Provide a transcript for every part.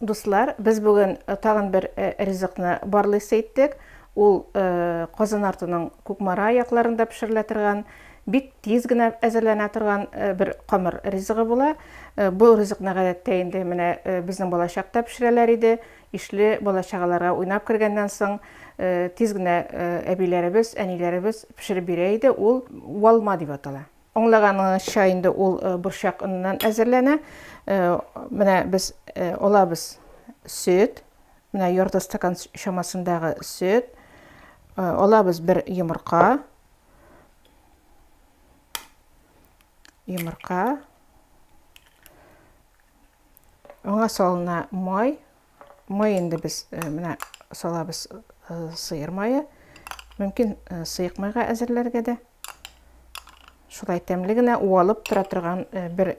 Дуслар, біз бүгін тағын бір ризықны барлы сейттік. Ол қозын артының көкмара аяқларында пішірілі тұрған, бик тез генә әзерләнә торган бір қамыр ризығы була. Бұл ризықны гадәттә менә безнең балачакта пешерәләр иде. Ишле балачагаларга уйнап кергәннән соң тез генә әбиләребез, әниләребез пешереп бирә иде. Ул уалма дип атала. Аңлаганыңызча инде ул борчак оннан әзерләнә. Менә без алабыз сөт, менә ярты стакан чамасындагы сөт, алабыз бір йомырка, аңа салына май инде без менә салабыз сыйыр майы, мөмкин сыйык майга әзерләргә дә. Шулай тәмле генә уалып тора торган бір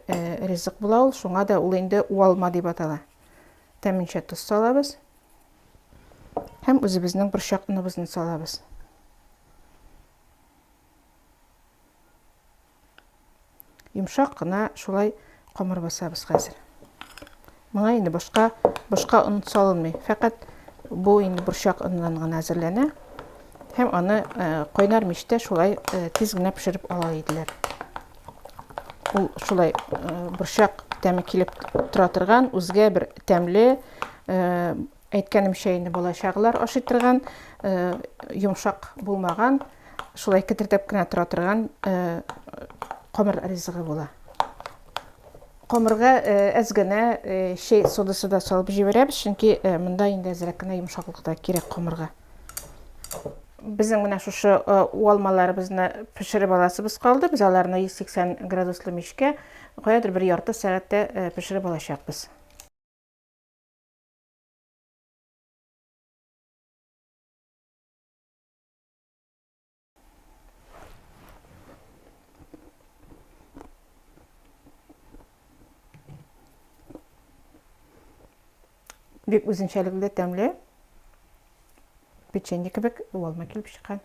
ризык була ул, шуңа да ул инде уалма дип атала. Тәминчә туз салабыз һәм үзебезнең борчак уныбызны салабыз. Йомшак кына шулай камыр басабыз хәзер. Моңа инде башка он салынмый. Фақат бу инде борчак уннан гына әзерләнә. Һәм аны кайнар мичтә шулай тиз генә пешереп ала иделәр. Ул шулай борчак тәме килеп тора торган, үзгә бер тәмле, әйткәнемчә инде балачагалар ашый торган, йомшак булмаган, шулай кетертеп кенә тора торган камыр ризыгы була. Камырга әз генә чәй содасы да салып җибәрәбез, чөнки монда инде әзрәк кенә йомшаклык та кирәк камырга. Безнең менә шушы уалмаларыбызны пешереп аласыбыз калды. Без аларны 180 градуслы мичкә каядыр бір ярты сәгатьтә пешереп алачакбыз. Бик үзенчәлекле тәмле печенье кебек уалма килеп чыккан.